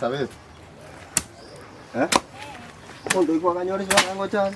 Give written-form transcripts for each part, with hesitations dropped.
sabes. Untuk ikut kan nyori suara ngocan.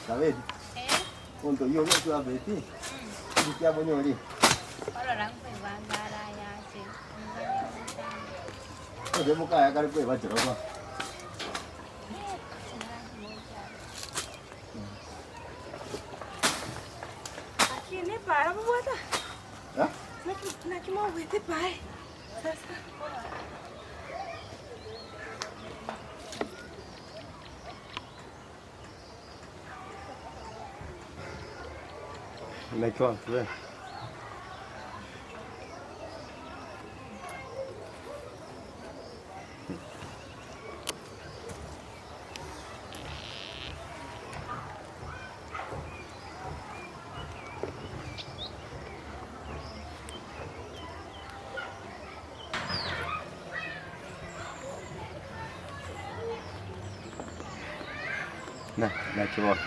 Sabes. Untuk yo itu apa itu? Siapa nyori? Orang berbangga ya sih. Dia muka ya kali baca apa? Ini para apa buat ah? Hah? Nak mau buat apa? Sasa. Nak kau tu kan? Nah coba.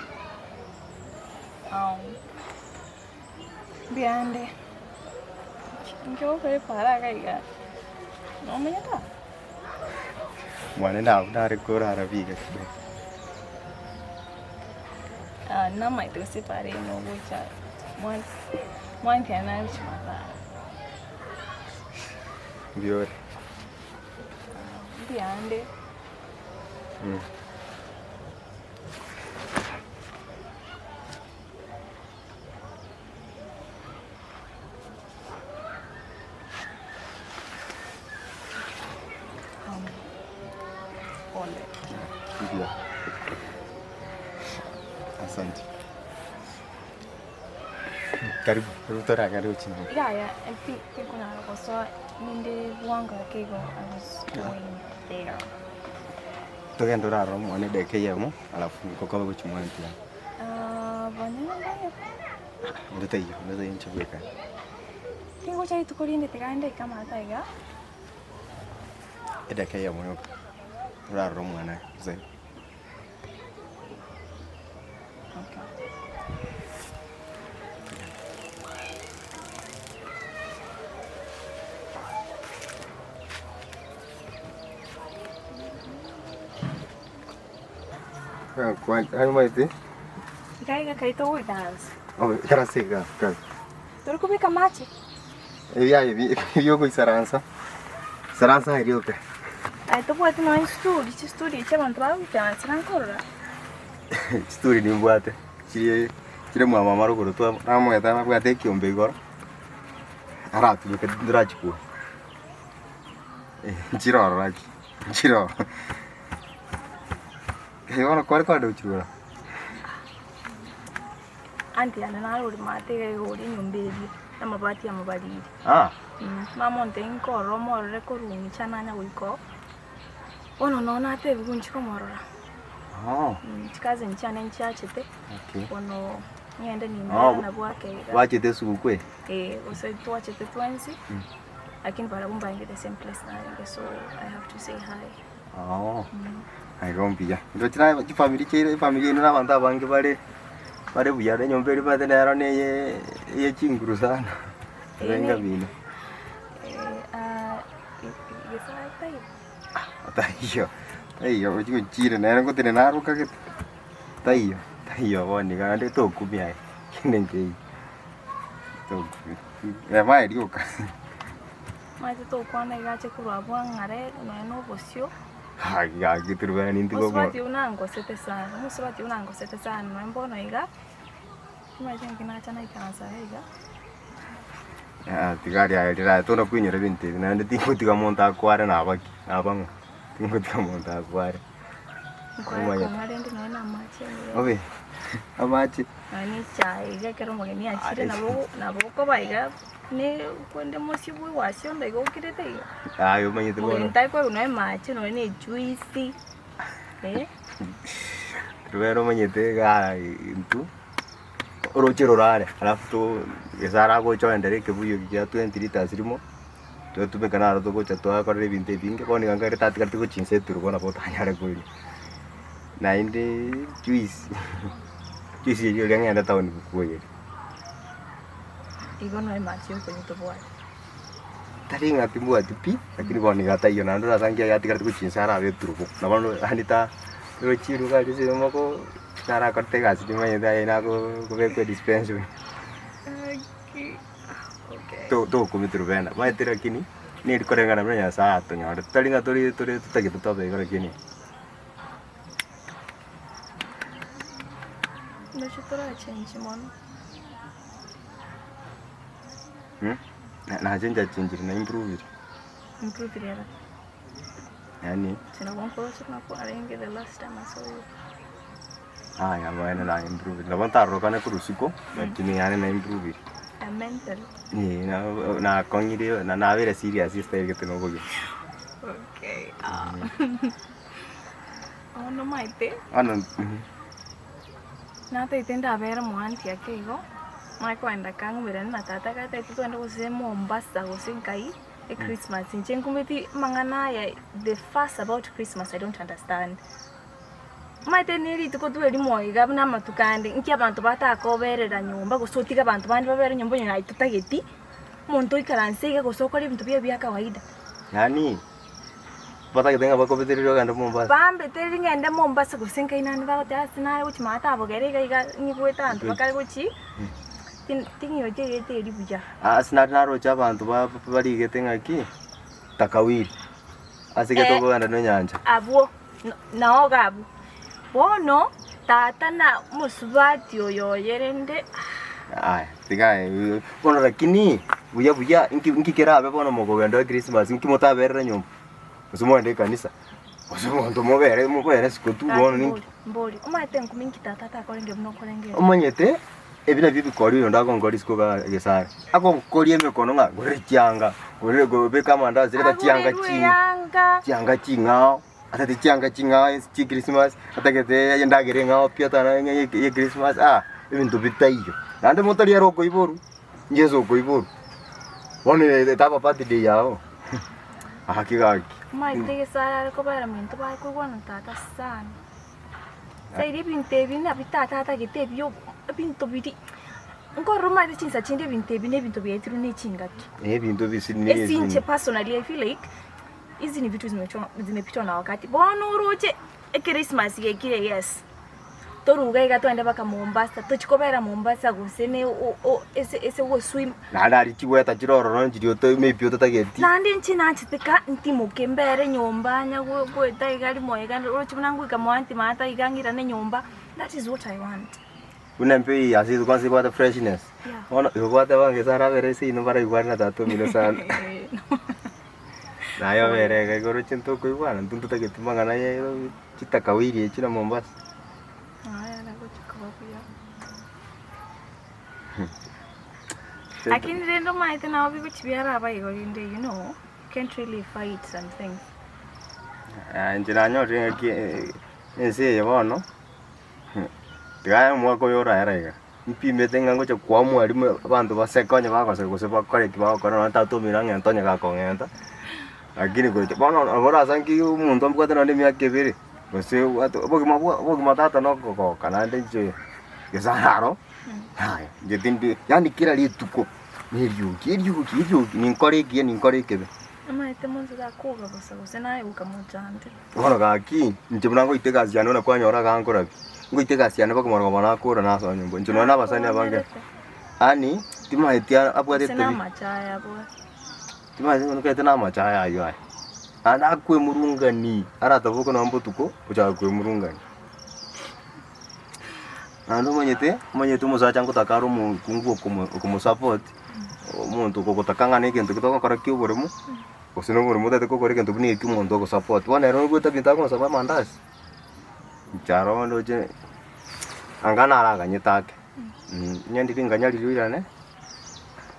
Biande. Yo prepara kayak. Namanya tak? Mana dah dari Korea Arabi ke? Nama itu sih pare no buca. Mau tiada cuma lah. Biar. Biande. Iya. Asante. Karibu tora karibu chini. Yeah. Kuna kosa ninde wanga kego I was going there. Toka ndora romo ane deke yamo alafu kokoba kuchimwana pia. Banyana ndaye. Ndio nchobeka. Kingo chai tukolinde tekande kama ataiga. Deke yamo yo. Ndora romo ana zai. Kwa ano iti? Kaya kaito dance. Oh, cara siga, kan. Toro kubika machi. Yo ko saransa. Saransa hiriyo ke. Ai to pode no studi, c'è un trabalho dance ancora. Studi ni mbwate. Chire mama maro ko to amo eta na bwate kiombe igoro. Aratu ke drachi ko. Chiro. Ono kwa do chura. Anti ana na uri mate uri nyombebi na mabati ya mabalidi. Mama ntenko romo reko rumi chana nya wiko. Ono nona te bigunchi komorora. Chikaze nchana nchachete. Okay. Ono nyende ni na bwake. Wachete sukwe. Also tuachete twensi. Lakini para bumba inge the same place na so I have to say hi. Ai rompia. Ndio tena family ino na bantu abange bare buyare nyomberi bate nero ne ye chinguru sana. Venga vino. Gesare tai. Aiyo, ojigo chire nero ko tene naru ka ke. Tai boni ga ande to kubia. Kinenge. To. Mai dio ka. Mai to kwana igache kurabwa ngare no bosio. Ya Trubena ninti ko mo. Musibati unango sete sana. Mbona iga? Imagine kinacha na ikansa iga. Tigari ya tira to no kwinyere binti na ndi tingutika monta kware na abaki. Abanga. Tingutika monta kware. Kwa ngare ndi na machi. Obe. Amachi. Ani chai iga kero mogeni achire na boko baiga. Ne kwende mosibu wasio ndaigo kirete iga. Yo manyete bono. Ntai kwa unae machi no ne juicy. Trubena manyete ga intu. Orochero rare. Alafu to Gesare go choendere ke buyo ya 20 liters rimo. To tume kana ro to go chato akore binte binge koni gangare tati karti go chinse turu bona bota nyare ko ni. Na inde juice. Juice ye ngenda tauni ko ye. igono imatio kwenye tobwa tari ngati mbwati pi lakini boni gata iyo nando rasangia yati kati kuchinsara beturuko nabano anita yo chiru ga dise moko sara karte ga sidima yeda ina ko be dispense okay to ko Trubena mai tira kini ni dikorenga na menya sa to nyara tari ngatori tutagi tutabe gora kini no chitora change mon na change na improve ya yani sina one person na kwa arrange the last time I saw you ya bwana na improve na bonta roka na kurusiko lakini yani na improve mental ni na kongire na very serious style gitu no bogi okay ono maite ano na taitenda vera mwanti yake igo mai kwenda kangwira na tata kata twende kuse Mombasa kusinkai Christmas nchengumeti mangana ya the fuss about Christmas I don't understand maite niri tuko tueli moiga na matukande nki abantu batakoberera nyumba gusotika abantu bandi babere nyumba nyina itutageti muntu ikaransiga gusokora ibintu bya kawaida yani bata kitenga bako beterero ganda Mombasa bambe teri ngende Mombasa kusinka inani bakota sinare uchi mata abogere ga nyibweta antu bakari guchi tingi oje yete eribuja sinaro cha abantu bari getenga ki takawiri asige to ganda no nyanja abo naoga abo bono tata na musubati oyo yerende aya tigae bono lakini buya inki kerabe bono mogo ganda Christmas inki motaberera nyumba usumonde kanisa usumondo mobere sikutu bono ninki mboli umaite nkuminki tata takorenge buno korenge umanyete ebina bibi kori ndako ngori sikoga Gesare ako kori emekono nga gore chianga gore gobe kama ndazi leta chianga chingao atati chianga chingao chi Krismas atakete yendagere ngao pia tana ye Krismas ebintu bitaiyo nande motori yaroko iboru njezo ko iboru bone taba birthday yao hakigaki maite Gesare ko bara minto ba ko gwana tata sana sai bintebi na bitata gitebyo bintu biri ngoro mari chinsa chinde bintebi ne bintu byetru ne chingaki bintu bisini ne sinche personally I feel like hizi ni vitu zimepitwa na wakati bono uruche Christmas yekire yes toruga igatwende baka Mombasa tochikobera Mombasa gusene ese wo swim na ndari chigweta chiroro no njirio to maybe utageti nandi nchina chitika ntimuke mbere nyumba nyago gweta igali moyega uruchibunangu ikamwanti mata igangira ne nyumba. That is what I want. Unampe asizo kwanza kwa the freshness ona yokwata wange sara bere si no bara igwana tato mino sana na yo bere ga goro chinto ko igwana ntuntu tageti mangana ye chitakawiri china Mombasa lakini rendo maite na obi bichibiara aba igorinde you know can't really fight some things njira nyore ki ense yebono tigaye mwako yora yaraiga mpimete ngango cha kwa mwari abantu basekonye bakose gose bakore kibakora na tatumira ngentonye gakongenta lakini gote bono abora sanki umuntu mbwate na ndimi yakebere gose bogi matata no ko kana ndeje Gesare haya ngetindi yani kila lituko niriuki ninkore kebe amaite munzu gakoga gose naye ukamujande bono gaki njibunango itega ziano na kwanyora gankora ngwitega siana bakomara bana kora na so nyumbo njono na basani abange ani timaitia abwate tena machaya bo timaitia ngukete na machaya ayo ai ana kwe murungani arata boko na mbotuko ucha kwe murungani ando monyete musacha ngutakaro mu kungu komo support umuntu kokotakanga negento kitoko kora kyuburemu osino buremu tate kokore kento buni kyumuntu ko support wana ero gweta bitako saba mandazi charo ndoje angana araga nyitake nyendi ringanya lirira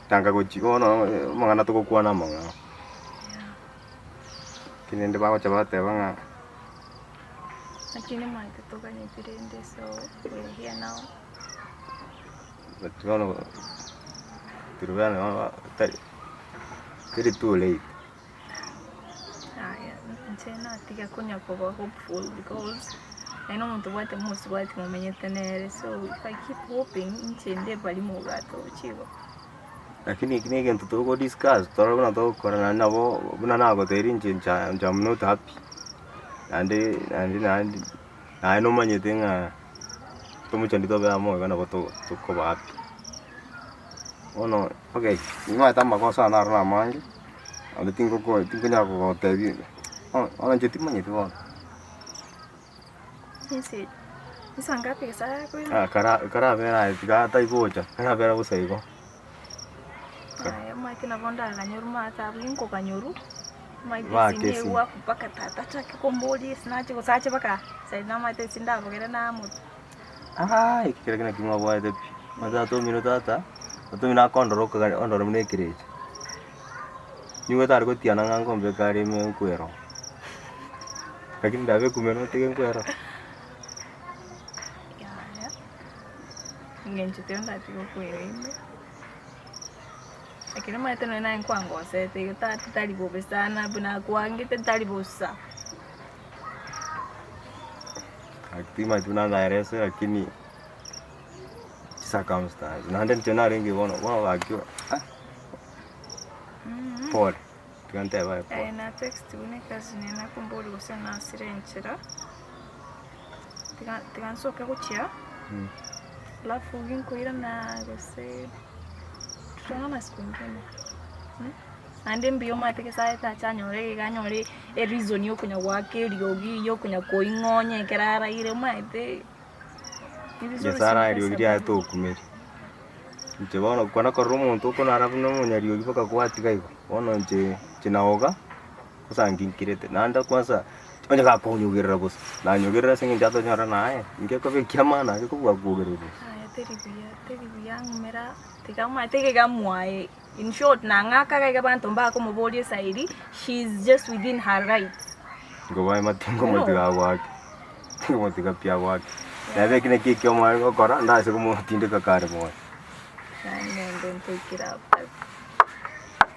tanga gochigono mangana to kokwana manga kinende bago chabate banga lakini maite toka nyipirende so we're here now but gono Trubena very too late Chena tiga kunya kwa hopeful because I know want to what most what momenye tenere so if I keep hoping nchende bali mo gato chigo Lakini kini kintu tuko discuss toro na to korana nabo buna nago teri nja not happy ande na no manyete nga tumuchandi to ba mo kana to ko ba happy ono okay no ata makosa na rana mangi ande tingo nya ko tebi ono jeti manyete wa Sisi isanga pesa ko kara vera tiga tai bocha kara vera busaigo Mike na vonda kanyoru mata blinko kanyoru Mike Kisii wa kupaka tata chake komboli snache kusache baka sai na mate sinda bogera na mut ikira kina kimwa bwa de mata to minuta tata to mina kondoro ka ondoro mne kireje niwe tar ko tiana ngango mbe kare me nkwero lakini ndabe kumeno tege nkwero ya ngenchite onda tiko kwere Lakini mate no na nkwango sete yuta tali bobe sana buna kwangite tali bosa. Aktima tuna ngairese lakini circumstance. Nande tena rengi wono wao akio. Paul. Tukante bye Paul. Na text une kazi nena kumboli gusena sirenchera. Tigansoka kuchia. Lafu ginkoira na gose Tuna sikungene. Ande mbio mate kesa ta chanyore ganyore e reason yo kunya wake riogi yo kunya koingonye kerara ire mate. Gesare riogi ya to kumeri. Nje bono kwana korumo to kona arabu no munya riogi baka kwati kaiko. Bono nje chinaoga kusanginkirete. Nanda kwanza onye ka konyugirira bos. Na nyugirira singi jato nyara nae. Nge ko be kiamana ke ko bwa kugirira. Teribia ngumera tikama teke muae. In short nangaka kaya bantu mbako moboli saidi she's just within her rights. Go matingo matiga wake. Tingo matiga pia wake. Na vile kile kikyo mwa ngokora ndase ko tinde kakare mo. And then take it up.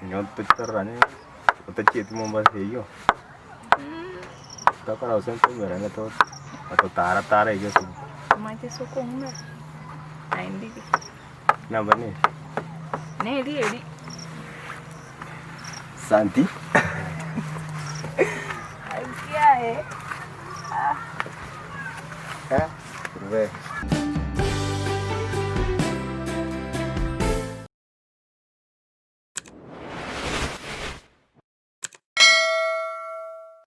Nyoto tarane. Utacheti momba hiyo. Takara usento meranga to. Ato tara hiyo tu. Mate soko ngumera. Aindi. Namba ni. Neli. Santi. Aikia Trubena.